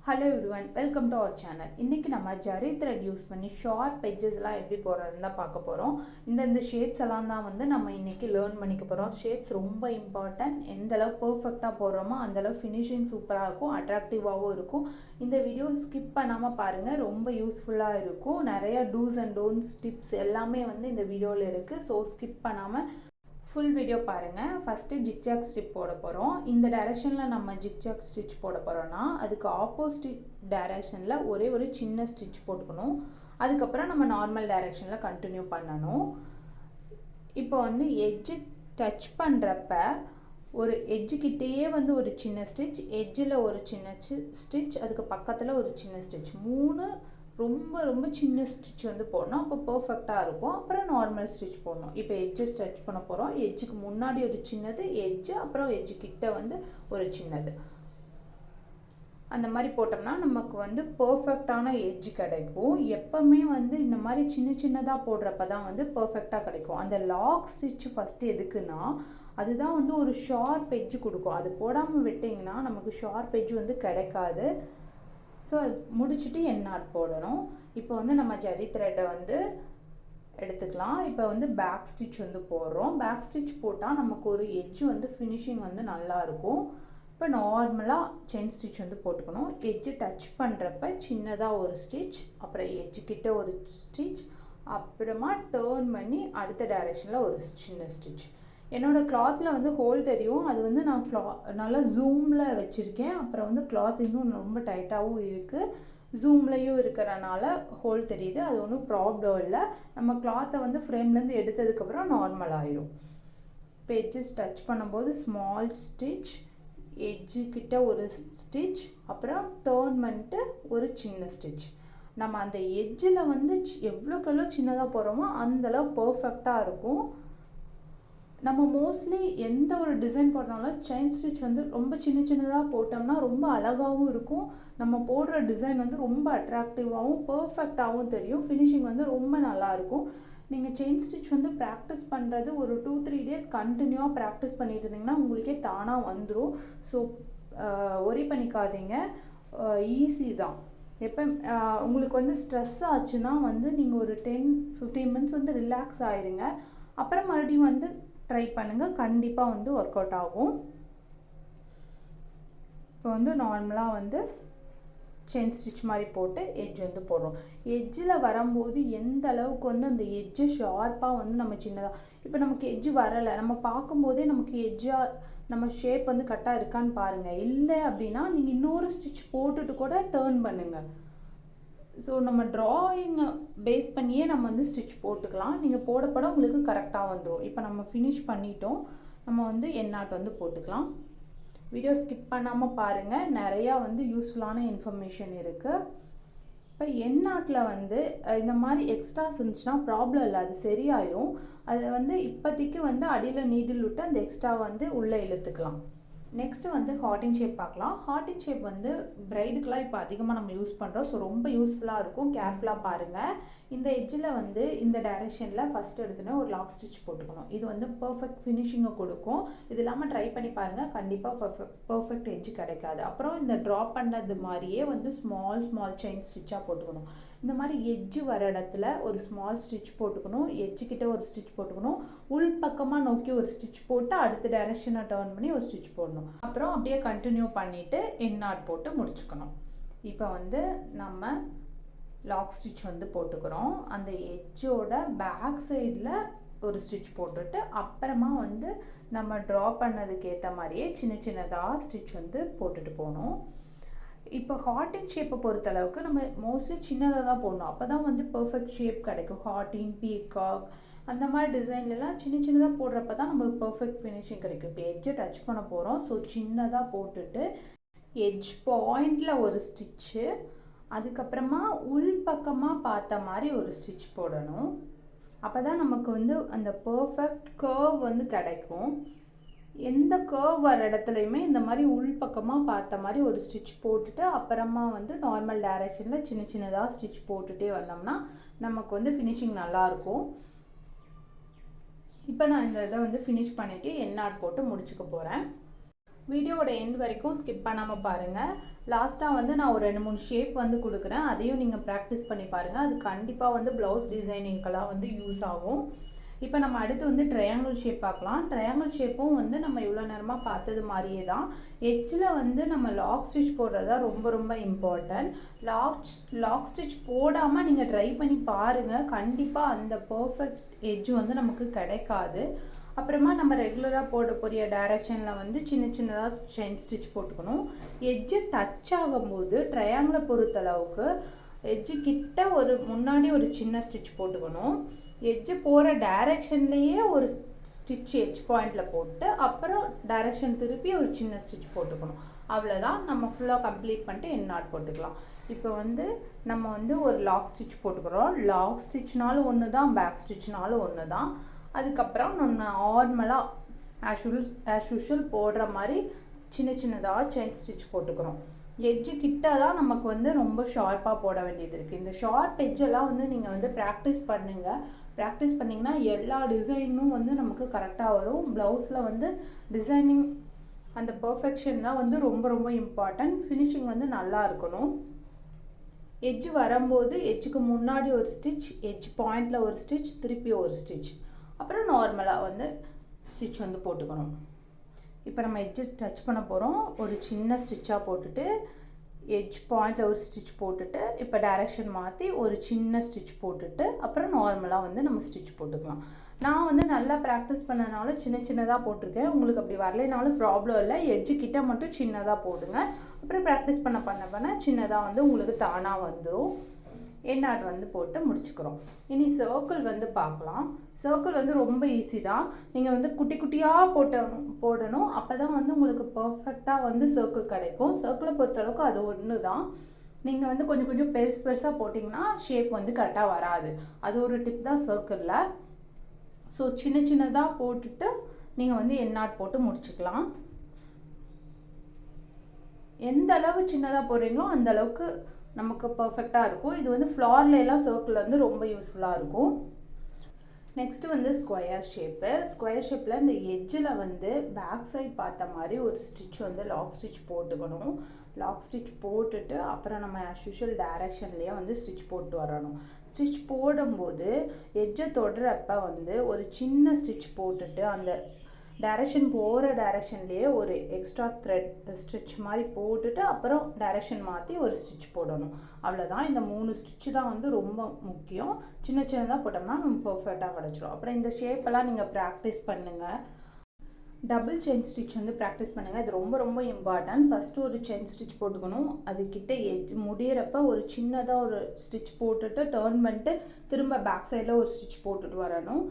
Hello everyone, welcome to our channel. இன்றைக்கி நம்ம zari thread use பண்ணி ஷார்ப் எட்ஜஸ்லாம் எப்படி போடுறதுன்னு தான் பார்க்க போகிறோம். இந்த ஷேப்ஸ் எல்லாம் தான் வந்து நம்ம இன்றைக்கி லேர்ன் பண்ணிக்க போகிறோம். ஷேப்ஸ் ரொம்ப இம்பார்ட்டன்ட். எந்தளவு பர்ஃபெக்டாக போடுறோமோ அந்தளவு ஃபினிஷிங் சூப்பராக இருக்கும், அட்ராக்டிவாகவும் இருக்கும். இந்த வீடியோ ஸ்கிப் பண்ணாமல் பாருங்கள், ரொம்ப யூஸ்ஃபுல்லாக இருக்கும். நிறைய டூஸ் அண்ட் டோன்ட்ஸ் டிப்ஸ் எல்லாமே வந்து இந்த வீடியோவில் இருக்குது. ஸோ ஸ்கிப் பண்ணாமல் ஃபுல் வீடியோ பாருங்கள். ஃபஸ்ட்டு ஜிக்ஜாக் ஸ்டிச் போட போகிறோம். இந்த டைரெக்ஷனில் நம்ம ஜிக்ஜாக் ஸ்டிச் போட போகிறோன்னா அதுக்கு ஆப்போசிட் டைரெக்ஷனில் ஒரே ஒரு சின்ன ஸ்டிச் போட்டுக்கணும். அதுக்கப்புறம் நம்ம நார்மல் டைரெக்ஷனில் கண்டினியூ பண்ணணும். இப்போ வந்து எட்ஜு டச் பண்ணுறப்ப ஒரு எட்ஜுக்கிட்டேயே வந்து ஒரு சின்ன ஸ்டிச், எட்ஜில் ஒரு சின்ன ஸ்டிச், அதுக்கு பக்கத்தில் ஒரு சின்ன ஸ்டிச், 3 ரொம்ப ரொம்ப சின்ன ஸ்டிச் வந்து போடணும். அப்போ பர்ஃபெக்டாக இருக்கும். அப்புறம் நார்மல் ஸ்டிச் போடணும். இப்போ எட்ஜு ஸ்டிச் பண்ண போகிறோம். எட்ஜுக்கு முன்னாடி ஒரு சின்னது எட்ஜு, அப்புறம் எட்ஜுக்கிட்ட வந்து ஒரு சின்னது. அந்த மாதிரி போட்டோம்னா நமக்கு வந்து பர்ஃபெக்டான எட்ஜு கிடைக்கும். எப்போவுமே வந்து இந்த மாதிரி சின்ன சின்னதாக போடுறப்ப தான் வந்து பர்ஃபெக்டாக கிடைக்கும். அந்த லாக் ஸ்டிச் ஃபஸ்ட்டு எதுக்குன்னா அதுதான் வந்து ஒரு ஷார்ப் எட்ஜு கொடுக்கும். அது போடாமல் விட்டிங்கன்னா நமக்கு ஷார்ப் எட்ஜு வந்து கிடைக்காது. ஸோ அது முடிச்சுட்டு எண்ணாட் போடணும். இப்போ வந்து நம்ம ஜரி த்ரெட்டை வந்து எடுத்துக்கலாம். இப்போ வந்து பேக் ஸ்டிச் வந்து போடுறோம். பேக் ஸ்டிச் போட்டால் நமக்கு ஒரு எட்ஜு வந்து ஃபினிஷிங் வந்து நல்லாயிருக்கும். இப்போ நார்மலாக செயின் ஸ்டிச் வந்து போட்டுக்கணும். எட்ஜு டச் பண்ணுறப்ப சின்னதாக ஒரு ஸ்டிச், அப்புறம் எட்ஜுக்கிட்ட ஒரு ஸ்டிச், அப்புறமா டேர்ன் பண்ணி அடுத்த டைரெக்ஷனில் ஒரு சின்ன ஸ்டிச். என்னோடய கிளாத்தில் வந்து ஹோல் தெரியும். அது வந்து நான் நல்லா ஜூமில் வச்சுருக்கேன். அப்புறம் வந்து கிளாத் இன்னும் ரொம்ப டைட்டாகவும் இருக்குது. ஜூம்லேயும் இருக்கிறனால ஹோல் தெரியுது. அது ஒன்றும் ப்ராப்ளம் இல்லை. நம்ம கிளாத்தை வந்து ஃப்ரேம்லேருந்து எடுத்ததுக்கப்புறம் நார்மல் ஆயிடும். இப்போ எட்ஜஸ் டச் பண்ணும்போது ஸ்மால் ஸ்டிச், எட்ஜுக்கிட்ட ஒரு ஸ்டிச், அப்புறம் டேர்ன் பண்ணிட்டு ஒரு சின்ன ஸ்டிச். நம்ம அந்த எட்ஜில் வந்து எவ்வளோக்கெவ்வளோ சின்னதாக போகிறோமோ அந்தளவு பர்ஃபெக்டாக இருக்கும். நம்ம மோஸ்ட்லி எந்த ஒரு டிசைன் போடுறோம்னா செயின் ஸ்டிச் வந்து ரொம்ப சின்ன சின்னதாக போட்டோம்னா ரொம்ப அழகாகவும் இருக்கும். நம்ம போடுற டிசைன் வந்து ரொம்ப அட்ராக்டிவாகவும் பர்ஃபெக்டாகவும் தெரியும். ஃபினிஷிங் வந்து ரொம்ப நல்லாயிருக்கும். நீங்கள் செயின் ஸ்டிச் வந்து ப்ராக்டிஸ் பண்ணுறது ஒரு 2-3 டேஸ் கண்டினியூவாக ப்ராக்டிஸ் பண்ணிட்டு இருந்தீங்கன்னா உங்களுக்கே தானாக வந்துடும். ஸோ ஒரி பண்ணிக்காதீங்க, ஈஸி தான். எப்போ உங்களுக்கு வந்து ஸ்ட்ரெஸ் ஆச்சுன்னா வந்து நீங்கள் ஒரு 10-15 மினிட்ஸ் வந்து ரிலாக்ஸ் ஆகிடுங்க. அப்புறம் மறுபடியும் வந்து ட்ரை பண்ணுங்கள், கண்டிப்பாக வந்து ஒர்க் அவுட் ஆகும். இப்போ வந்து நார்மலாக வந்து செயின் ஸ்டிச் மாதிரி போட்டு எட்ஜ் வந்து போடுறோம். எட்ஜில் வரும்போது எந்த அளவுக்கு வந்து அந்த எட்ஜு ஷார்ப்பாக வந்து நம்ம சின்னதாக, இப்போ நமக்கு எட்ஜு வரலை, நம்ம பார்க்கும்போதே நமக்கு எட்ஜாக நம்ம ஷேப் வந்து கரெக்டாக இருக்கான்னு பாருங்கள். இல்லை அப்படின்னா நீங்கள் இன்னொரு ஸ்டிச் போட்டுட்டு கூட டேர்ன் பண்ணுங்கள். ஸோ நம்ம ட்ராயிங்கை பேஸ் பண்ணியே நம்ம வந்து ஸ்டிச் போட்டுக்கலாம். நீங்கள் போட உங்களுக்கு கரெக்டாக வந்துடும். இப்போ நம்ம ஃபினிஷ் பண்ணிட்டோம். நம்ம வந்து எண்ணாட் வந்து போட்டுக்கலாம். வீடியோ ஸ்கிப் பண்ணாமல் பாருங்கள், நிறையா வந்து யூஸ்ஃபுல்லான இன்ஃபர்மேஷன் இருக்குது. இப்போ எண்ணாட்டில் வந்து இந்த மாதிரி எக்ஸ்ட்ராஸ் இருந்துச்சுன்னா ப்ராப்ளம் இல்லை, அது சரியாயிடும். அதை வந்து இப்போதைக்கு வந்து அடியில் நீடில் விட்டு அந்த எக்ஸ்ட்ரா வந்து உள்ளே இழுத்துக்கலாம். நெக்ஸ்ட்டு வந்து ஹார்டின் ஷேப் பார்க்கலாம். ஹார்டின் ஷேப் வந்து பிரைடுக்கெலாம் இப்போ அதிகமாக நம்ம யூஸ் பண்ணுறோம். ஸோ ரொம்ப யூஸ்ஃபுல்லாக இருக்கும். கேர்ஃபுல்லாக பாருங்கள். இந்த எட்ஜில் வந்து இந்த டைரெக்ஷனில் ஃபஸ்ட்டு எடுத்துகிட்டு ஒரு லாக் ஸ்டிச் போட்டுக்கணும். இது வந்து பர்ஃபெக்ட் ஃபினிஷிங்கை கொடுக்கும். இது இல்லாமல் ட்ரை பண்ணி பாருங்கள், கண்டிப்பாக பர்ஃபெக்ட் எட்ஜ் கிடைக்காது. அப்புறம் இந்த ட்ரா பண்ணது மாதிரியே வந்து ஸ்மால் செயின் ஸ்டிச்சாக போட்டுக்கணும். இந்த மாதிரி எட்ஜு வர இடத்துல ஒரு ஸ்மால் ஸ்டிச் போட்டுக்கணும், எட்ஜுக்கிட்ட ஒரு ஸ்டிச் போட்டுக்கணும், உள் பக்கமாக நோக்கி ஒரு ஸ்டிச் போட்டு அடுத்த டைரெக்ஷனை டர்ன் பண்ணி ஒரு ஸ்டிச் போடணும். அப்புறம் அப்படியே கண்டினியூ பண்ணிவிட்டு எண்ணாட் போட்டு முடிச்சுக்கணும். இப்போ வந்து நம்ம லாக் ஸ்டிச் வந்து போட்டுக்கிறோம். அந்த எட்ஜோட பேக் சைடில் ஒரு ஸ்டிச் போட்டுட்டு அப்புறமா வந்து நம்ம ட்ரா பண்ணதுக்கு ஏற்ற மாதிரியே சின்ன சின்னதாக ஸ்டிச் வந்து போட்டுட்டு போகணும். இப்போ ஹார்டின் ஷேப்பை பொறுத்தளவுக்கு நம்ம மோஸ்ட்லி சின்னதாக தான் போடணும். அப்போ தான் வந்து பர்ஃபெக்ட் ஷேப் கிடைக்கும். ஹார்டின், பீகாக் அந்த மாதிரி டிசைன்லாம் சின்ன சின்னதாக போடுறப்ப தான் நமக்கு பர்ஃபெக்ட் ஃபினிஷிங் கிடைக்கும். இப்போ எட்ஜை டச் பண்ண போகிறோம். ஸோ சின்னதாக போட்டுட்டு எட்ஜ் பாயிண்டில் ஒரு ஸ்டிச்சு, அதுக்கப்புறமா உள் பக்கமாக பார்த்த மாதிரி ஒரு ஸ்டிச் போடணும். அப்போ தான் நமக்கு வந்து அந்த பர்ஃபெக்ட் கர்வ் வந்து கிடைக்கும். எந்த கர்வ் வர இடத்துலையுமே இந்த மாதிரி உள் பக்கமாக பார்த்த மாதிரி ஒரு ஸ்டிச் போட்டுட்டு அப்புறமா வந்து நார்மல் டைரெக்ஷனில் சின்ன சின்னதாக ஸ்டிச் போட்டுகிட்டே வந்தோம்னா நமக்கு வந்து ஃபினிஷிங் நல்லாயிருக்கும். இப்போ நான் இந்த இதை வந்து ஃபினிஷ் பண்ணிவிட்டு எண்ணாட் போட்டு முடிச்சுக்க போகிறேன். வீடியோவோட எண்ட் வரைக்கும் ஸ்கிப் பண்ணாமல் பாருங்கள். லாஸ்ட்டாக வந்து நான் ஒரு 2-3 ஷேப் வந்து கொடுக்குறேன். அதையும் நீங்கள் ப்ராக்டிஸ் பண்ணி பாருங்கள். அது கண்டிப்பாக வந்து ப்ளவுஸ் டிசைனிங்க்கெல்லாம் வந்து யூஸ் ஆகும். இப்போ நம்ம அடுத்து வந்து ட்ரையாங்கிள் ஷேப் பார்க்கலாம். ட்ரையாங்கிள் ஷேப்பும் வந்து நம்ம இவ்வளோ நேரமாக பார்த்தது மாதிரியே தான். எட்ஜில் வந்து நம்ம லாக் ஸ்டிச் போடுறது தான் ரொம்ப ரொம்ப இம்பார்ட்டன்ட். லாக் ஸ்டிச் போடாமல் நீங்கள் ட்ரை பண்ணி பாருங்கள். கண்டிப்பாக அந்த பர்ஃபெக்ட் எட்ஜ் வந்து நமக்கு கிடைக்காது. அப்புறமா நம்ம ரெகுலராக போடக்கூடிய டைரெக்ஷனில் வந்து சின்ன சின்னதாக செயின் ஸ்டிச் போட்டுக்கணும். எட்ஜு டச் ஆகும்போது ட்ரையாங்கிளை பொறுத்தளவுக்கு எட்ஜு கிட்ட முன்னாடி ஒரு சின்ன ஸ்டிச் போட்டுக்கணும். எட்ஜு போகிற டைரெக்ஷன்லேயே ஒரு ஸ்டிச் எட்ஜ் பாயிண்டில் போட்டு அப்புறம் டைரெக்ஷன் திருப்பி ஒரு சின்ன ஸ்டிச் போட்டுக்கணும். அவ்வளோதான். நம்ம ஃபுல்லாக கம்ப்ளீட் பண்ணிட்டு எண்ட் நாட் போட்டுக்கலாம். இப்போ வந்து நம்ம வந்து ஒரு லாக் ஸ்டிச் போட்டுக்கிறோம். லாக் ஸ்டிச்னாலும் ஒன்று தான், பேக் ஸ்டிச்னாலும் ஒன்று தான். அதுக்கப்புறம் நம்ம நார்மலாக ஆஸ் யூஷுவல் போடுற மாதிரி சின்ன சின்னதாக செயின் ஸ்டிச் போட்டுக்கிறோம். எட்ஜு கிட்ட தான் நமக்கு வந்து ரொம்ப ஷார்ப்பாக போட வேண்டியது இருக்குது. இந்த ஷார்ப் எட்ஜெல்லாம் வந்து நீங்கள் வந்து ப்ராக்டிஸ் பண்ணுங்கள். ப்ராக்டிஸ் பண்ணிங்கன்னா எல்லா டிசைனும் வந்து நமக்கு கரெக்டாக வரும். ப்ளவுஸில் வந்து டிசைனிங் அந்த பர்ஃபெக்ஷன் தான் வந்து ரொம்ப ரொம்ப இம்பார்ட்டன்ட். ஃபினிஷிங் வந்து நல்லா இருக்கணும். எட்ஜு வரும்போது எட்ஜுக்கு முன்னாடி ஒரு ஸ்டிச், எட்ஜ் பாயிண்டில் ஒரு ஸ்டிச், திருப்பி ஒரு ஸ்டிச், அப்புறம் நார்மலாக வந்து ஸ்டிச் வந்து போட்டுக்கணும். இப்போ நம்ம எட்ஜு டச் பண்ண போகிறோம். ஒரு சின்ன ஸ்டிச்சாக போட்டுட்டு எட்ஜ் பாயிண்டில் ஒரு ஸ்டிச் போட்டுட்டு இப்போ டைரெக்ஷன் மாற்றி ஒரு சின்ன ஸ்டிச் போட்டுட்டு அப்புறம் நார்மலாக வந்து நம்ம ஸ்டிச் போட்டுக்கலாம். நான் வந்து நல்லா ப்ராக்டிஸ் பண்ணனால சின்ன சின்னதாக போட்டிருக்கேன். உங்களுக்கு அப்படி வரலைனாலும் ப்ராப்ளம் இல்லை. எட்ஜு கிட்ட மட்டும் சின்னதாக போடுங்க. அப்புறம் ப்ராக்டிஸ் பண்ண சின்னதாக வந்து உங்களுக்கு தானாக வந்துடும். எண்ட் நாட் வந்து போட்டு முடிச்சுக்கிறோம். இனி சர்க்கிள் வந்து பார்க்கலாம். சர்க்கிள் வந்து ரொம்ப ஈஸி தான். நீங்கள் வந்து குட்டி குட்டியாக போடணும். அப்போ தான் வந்து உங்களுக்கு பர்ஃபெக்டாக வந்து சர்க்கிள் கிடைக்கும். சர்க்கிளை பொறுத்தளவுக்கு அது ஒன்று தான். நீங்கள் வந்து கொஞ்சம் கொஞ்சம் பெருசாக போட்டிங்கன்னா ஷேப் வந்து கரெக்டாக வராது. அது ஒரு டிப் தான் சர்க்கிளில். ஸோ சின்ன சின்னதாக போட்டுட்டு நீங்கள் வந்து எண்ட் நாட் போட்டு முடிச்சுக்கலாம். எந்த அளவு சின்னதாக போடுறீங்களோ அந்த அளவுக்கு நமக்கு பர்ஃபெக்டாக இருக்கும். இது வந்து ஃப்ளார்லாம் சர்க்கிள் வந்து ரொம்ப யூஸ்ஃபுல்லாக இருக்கும். நெக்ஸ்ட்டு வந்து ஸ்கொயர் ஷேப்பு. ஸ்கொயர் ஷேப்பில் இந்த எட்ஜில் வந்து பேக் சைட் பார்த்த மாதிரி ஒரு ஸ்டிச் வந்து லாக் ஸ்டிச் போட்டுக்கணும். லாக் ஸ்டிச் போட்டுட்டு அப்புறம் நம்ம ஆஸ் யூஷுவல் டைரெக்ஷன்லேயே வந்து ஸ்டிச் போட்டு வரணும். ஸ்டிச் போடும்போது எட்ஜை தொடுறப்ப வந்து ஒரு சின்ன ஸ்டிச் போட்டுட்டு அந்த டைரெக்ஷன் போகிற டைரெக்ஷன்லேயே ஒரு எக்ஸ்ட்ரா த்ரெட் ஸ்டிச் மாதிரி போட்டுட்டு அப்புறம் டைரெக்ஷன் மாற்றி ஒரு ஸ்டிச் போடணும். அவ்வளோதான். இந்த 3 ஸ்டிச்சு தான் வந்து ரொம்ப முக்கியம். சின்ன சின்னதாக போட்டோம்னா நம்ம பர்ஃபெக்டாக கிடச்சிரும். அப்புறம் இந்த ஷேப்பெல்லாம் நீங்கள் ப்ராக்டிஸ் பண்ணுங்கள். டபுள் செயின் ஸ்டிச் வந்து ப்ராக்டிஸ் பண்ணுங்கள். இது ரொம்ப ரொம்ப இம்பார்ட்டன்ட். ஃபஸ்ட்டு ஒரு செயின் ஸ்டிச் போட்டுக்கணும். அதுக்கிட்ட முடியிறப்ப ஒரு சின்னதாக ஒரு ஸ்டிச் போட்டுட்டு டர்ன் பண்ணிட்டு திரும்ப பேக் சைடில் ஒரு ஸ்டிச் போட்டுட்டு வரணும்.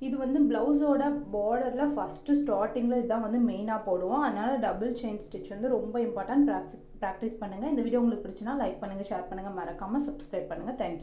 இது வந்து ப்ளவுஸோட பார்டரில் ஃபஸ்ட்டு ஸ்டார்டிங்கில் இதுதான் வந்து மெயினாக போடுவோம். அதனால் டபுள் செயின் ஸ்டிச் வந்து ரொம்ப இம்பார்ட்டன்ட். ப்ராக்டிஸ் பண்ணுங்கள். இந்த வீடியோ உங்களுக்கு பிடிச்சினா லைக் பண்ணுங்கள், ஷேர் பண்ணுங்கள், மறக்காமல் சப்ஸ்கிரைப் பண்ணுங்கள். தேங்க்யூ.